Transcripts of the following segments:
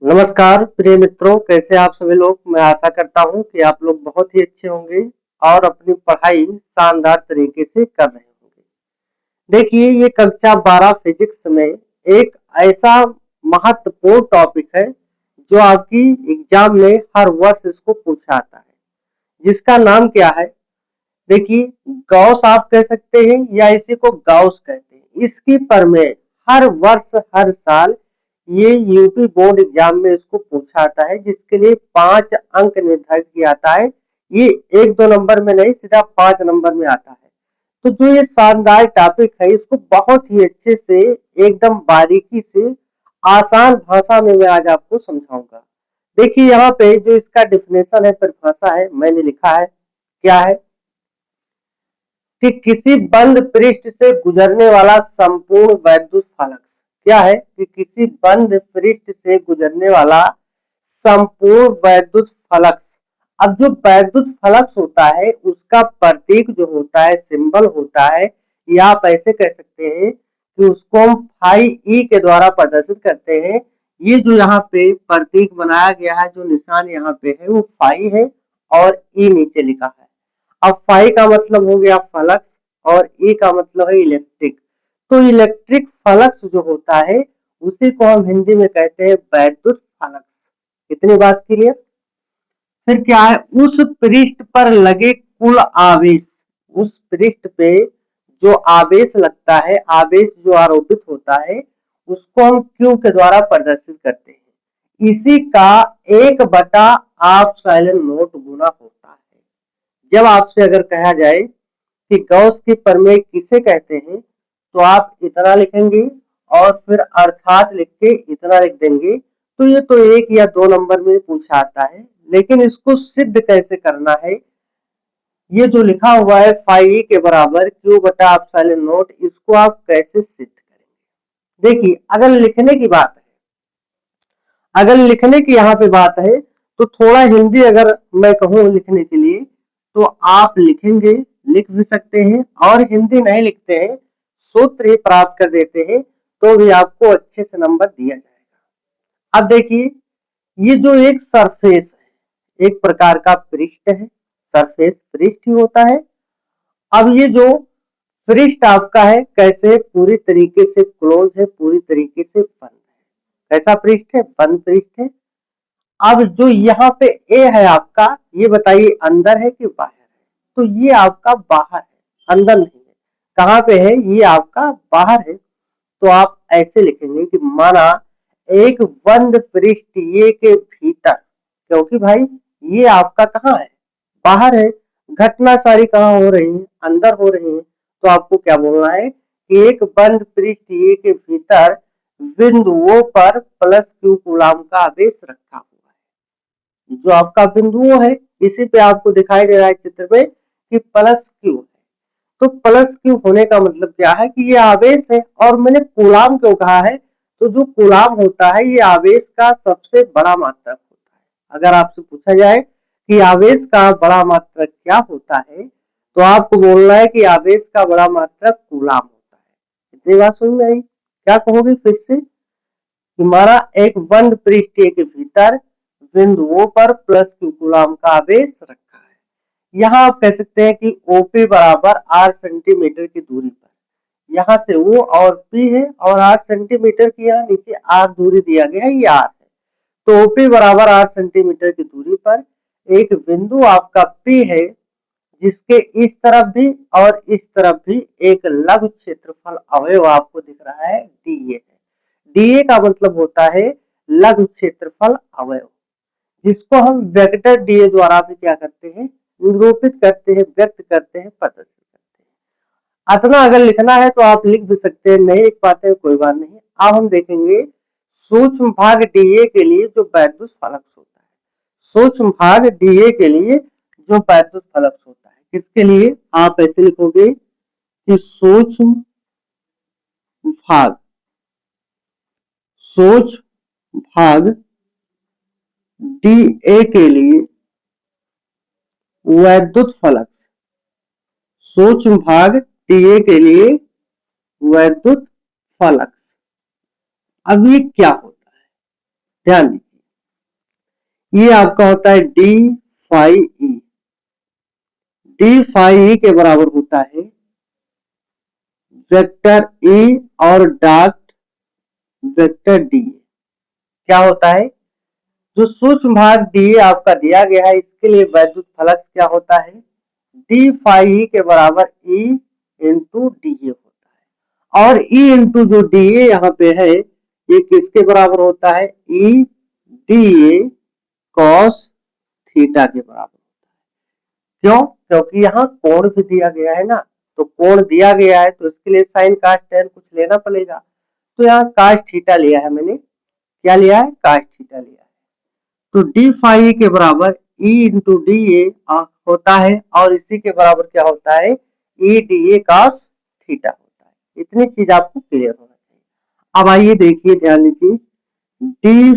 नमस्कार प्रिय मित्रों, कैसे आप सभी लोग। मैं आशा करता हूं कि आप लोग बहुत ही अच्छे होंगे और अपनी पढ़ाई शानदार तरीके से कर रहे होंगे। देखिए, ये कक्षा 12 फिजिक्स में एक ऐसा महत्वपूर्ण टॉपिक है जो आपकी एग्जाम में हर वर्ष इसको पूछा आता है, जिसका नाम क्या है। देखिए, गॉस आप कह सकते हैं या इसी को गाउस कहते हैं। इसकी प्रमेय हर वर्ष हर साल ये यूपी बोर्ड एग्जाम में इसको पूछा आता है, जिसके लिए 5 अंक निर्धारित किया जाता है। ये 1-2 नंबर में नहीं, सीधा 5 नंबर में आता है। तो जो ये शानदार टॉपिक है, इसको बहुत ही अच्छे से एकदम बारीकी से आसान भाषा में मैं आज आपको समझाऊंगा। देखिए, यहाँ पे जो इसका डिफिनेशन है, परिभाषा है, मैंने लिखा है। क्या है कि किसी बंद पृष्ठ से गुजरने वाला संपूर्ण वैद्युत फलक। क्या है कि किसी बंद पृष्ठ से गुजरने वाला संपूर्ण वैद्युत फलक। अब जो वैद्युत फलक होता है उसका प्रतीक जो होता है, सिंबल होता है, या आप ऐसे कह सकते हैं कि उसको हम फाई ई के द्वारा प्रदर्शित करते हैं। ये जो यहाँ पे प्रतीक बनाया गया है, जो निशान यहाँ पे है, वो फाई है और ई नीचे लिखा है। अब फाई का मतलब हो गया फ्लक्स और ई का मतलब है इलेक्ट्रिक। तो इलेक्ट्रिक फ्लक्स जो होता है उसी को हम हिंदी में कहते हैं वैद्युत फ्लक्स। इतनी बात क्लियर। फिर क्या है, उस पृष्ठ पर लगे कुल आवेश, उस पृष्ठ पे जो आवेश लगता है, आवेश जो आरोपित होता है, उसको हम क्यू के द्वारा प्रदर्शित करते हैं। इसी का 1/2 एप्सिलॉन नॉट गुना होता है। जब आपसे अगर कहा जाए कि गॉस की प्रमेय किसे कहते हैं, तो आप इतना लिखेंगे और फिर अर्थात लिख के इतना लिख देंगे। तो ये तो 1 या 2 नंबर में पूछा आता है, लेकिन इसको सिद्ध कैसे करना है, ये जो लिखा हुआ है फाई के बराबर क्यू बटा एप्सिलॉन नॉट, इसको आप कैसे सिद्ध करेंगे। देखिए, अगर लिखने की बात है, अगर लिखने की यहाँ पे बात है, तो थोड़ा हिंदी अगर मैं कहूँ लिखने के लिए, तो आप लिखेंगे, लिख भी सकते हैं, और हिंदी नहीं लिखते हैं, सूत्र ही प्राप्त कर देते हैं, तो भी आपको अच्छे से नंबर दिया जाएगा। अब देखिए, ये जो एक सरफेस है, एक प्रकार का पृष्ठ है, सरफेस पृष्ठ ही होता है। अब ये जो पृष्ठ आपका है, कैसे पूरी तरीके से क्लोज है, पूरी तरीके से बंद है। कैसा पृष्ठ है? बंद पृष्ठ है। अब जो यहाँ पे ए है आपका, ये बताइए अंदर है कि बाहर है? तो ये आपका बाहर है, अंदर नहीं है। कहाँ पे है? ये आपका बाहर है। तो आप ऐसे लिखेंगे कि माना एक बंद पृष्ठ ये के भीतर, क्योंकि भाई ये आपका कहाँ है? बाहर है। घटना सारी कहाँ हो रही है? अंदर हो रही है। तो आपको क्या बोलना है कि एक बंद पृष्ठ ये के भीतर बिंदुओं पर प्लस क्यू कूलाम का आवेश रखा हुआ है। जो आपका बिंदु है, इसी पे आपको दिखाई दे रहा है चित्र में कि प्लस क्यू है। तो प्लस क्यू होने का मतलब क्या है कि ये आवेश है। और मैंने कूलाम क्यों कहा है? तो जो कूलाम होता है ये आवेश का सबसे बड़ा मात्रक होता है। अगर आपसे पूछा जाए कि आवेश का बड़ा मात्रक क्या होता है, तो आपको बोलना है कि आवेश का बड़ा मात्रक कूलाम होता है। इतनी बात समझ में आई? क्या कहोगे फिर से? हमारा एक बंद पृष्ठ के भीतर बिंदुओं पर प्लस क्यू कूलाम का आवेश रखा है। यहाँ आप कह सकते हैं कि ओपी बराबर 8 सेंटीमीटर की दूरी पर, यहाँ से वो और पी है, और 8 सेंटीमीटर की यहाँ नीचे आर दूरी दिया गया है, ये आर है। तो ओपी बराबर 8 सेंटीमीटर की दूरी पर एक बिंदु आपका पी है, जिसके इस तरफ भी और इस तरफ भी एक लघु क्षेत्रफल अवयव आपको दिख रहा है, डीए है। डीए का मतलब होता है लघु क्षेत्रफल अवयव, जिसको हम वेक्टर डीए द्वारा भी क्या करते हैं? निरूपित करते हैं, व्यक्त करते हैं, प्रदर्शित करते हैं। इतना अगर लिखना है तो आप लिख भी सकते हैं, नहीं लिख पाते हैं कोई बात नहीं। अब हम देखेंगे सूक्ष्म भाग डीए के लिए जो वैद्युत फलक्स होता है। सूक्ष्म भाग डीए के लिए जो वैद्युत फलक्स होता है, किसके लिए? आप ऐसे लिखोगे कि सूक्ष्म भाग, सूक्ष्म भाग डी ए के लिए वैद्युत फ्लक्स, सूक्ष्म भाग डी ए के लिए वैद्युत फ्लक्स। अब ये क्या होता है, ध्यान दीजिए। ये आपका होता है D phi E. D phi E के बराबर होता है वेक्टर ई और डॉट वेक्टर डी। क्या होता है, जो सूक्ष्म भाग डी आपका दिया गया है, इसके लिए वैद्युत फ्लक्स क्या होता है, डी फाई ई के बराबर ई इंटू डी ए होता है। और ई इंटू जो डी ए यहाँ पे है, ये किसके बराबर होता है, E D A cos theta के बराबर होता है। क्यों, क्योंकि यहाँ कोण भी दिया गया है ना, तो कोण दिया गया है तो इसके लिए साइन कास टेन कुछ लेना पड़ेगा। तो यहाँ कास थीटा लिया है मैंने, क्या लिया है, कास थीटा लिया है। तो डी फाई के बराबर ई इंटू डी ए होता है, और इसी के बराबर क्या होता है, E D A cos theta होता है। इतनी चीज आपको क्लियर होना चाहिए। अब आइए देखिए, ध्यान दीजिए, डी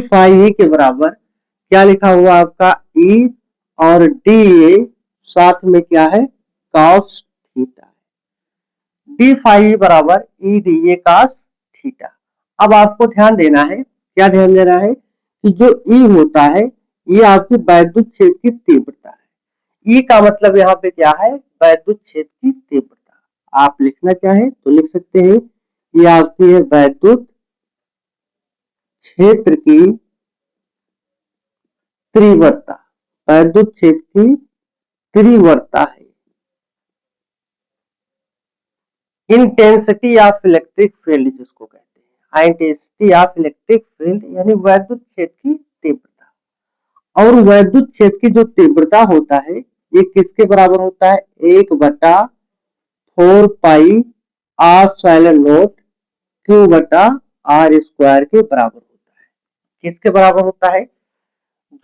फाई ई के बराबर क्या लिखा हुआ आपका, ई और डी ए साथ में क्या है, कॉस थीटा है। डी फाई बराबर E D A cos theta. अब आपको ध्यान देना है, क्या ध्यान देना है, कि जो ई होता है ये आपकी वैद्युत क्षेत्र की तीव्रता है। ई का मतलब यहाँ पे क्या है, वैद्युत क्षेत्र की तीव्रता। आप लिखना चाहें तो लिख सकते हैं, ये आपकी है वैद्युत क्षेत्र की तीव्रता, वैद्युत क्षेत्र की तीव्रता है। इंटेंसिटी ऑफ इलेक्ट्रिक फील्ड जिसको कहते हैं, इंटेंसिटी ऑफ इलेक्ट्रिक फील्ड यानी वैद्युत क्षेत्र की तीव्रता। और वैद्युत क्षेत्र की जो तीव्रता होता है ये किसके बराबर होता है, 1/4 पाई आर साइलन नोट क्यू बटा आर स्क्वायर के बराबर होता है। किसके बराबर होता है,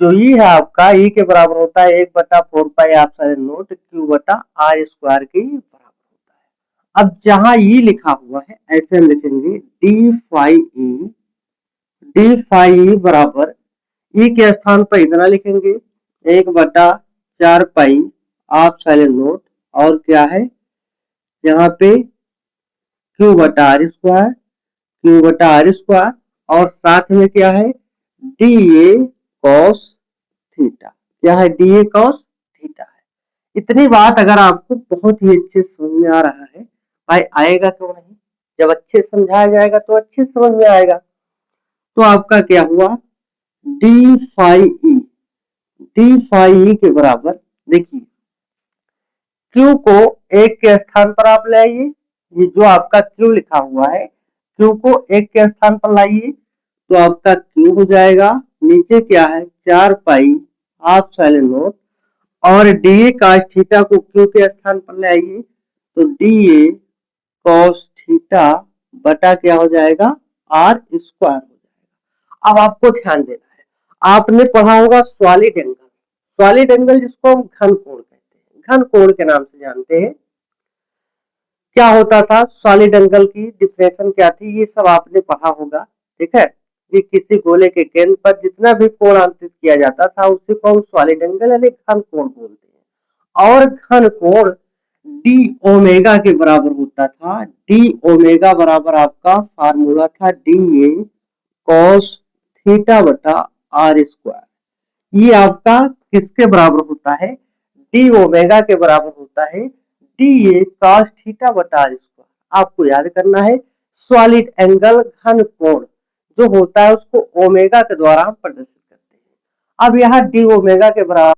जो ई है आपका, ई के बराबर होता है 1/4 पाई आर साइलन नोट क्यू बटा आर स्क्वायर के बराबर होता है। अब जहां ई लिखा हुआ है ऐसे हम लिखेंगे डी फाई ई बराबर ई के स्थान पर इतना लिखेंगे 1/4 पाई ऑफ साइलन नोट, और क्या है यहाँ पे क्यू बटा आर स्क्वायर, और साथ में क्या है डी ए कॉस थीटा। क्या है, डी ए कॉस थीटा है। इतनी बात अगर आपको बहुत ही अच्छे समझ में आ रहा है, भाई आएगा क्यों नहीं, जब अच्छे समझाया जाएगा तो अच्छे समझ में आएगा। तो आपका क्या हुआ, डी फाई ई के बराबर, देखिए क्यू को एक के स्थान पर आप लाइए, ये जो आपका क्यू लिखा हुआ है क्यू को एक के स्थान पर लाइए तो आपका क्यू हो जाएगा, नीचे क्या है 4 पाई हाफ साइलन नोट, और डी ए कॉस थीटा को क्यू के स्थान पर ले आइए तो डी ए कॉस थीटा बटा क्या हो जाएगा, आर स्क्वायर हो जाएगा। अब आपको ध्यान देना है, आपने पढ़ा होगा सॉलिड एंगल जिसको हम घन कोण कहते हैं, घन कोण के नाम से जानते हैं। क्या होता था, सॉलिड एंगल की डिफिनेशन क्या थी, ये सब आपने पढ़ा होगा, ठीक है। कि किसी गोले के केंद्र पर जितना भी कोण अंकित किया जाता था उसी को हम सॉलिड एंगल यानी घन कोण बोलते हैं। और घन कोण डी ओमेगा के बराबर होता था। डी ओमेगा बराबर आपका फार्मूला था डी ए कॉस थीटा बटा आर स्क्वायर। ये आपका किसके बराबर होता है, डी ओमेगा के बराबर होता है डी ए कॉस थीटा बटा आर स्क्वायर। आपको याद करना है, सॉलिड एंगल घन कोण जो होता है उसको ओमेगा के द्वारा हम प्रदर्शित करते हैं। अब यहाँ डी ओमेगा के बराबर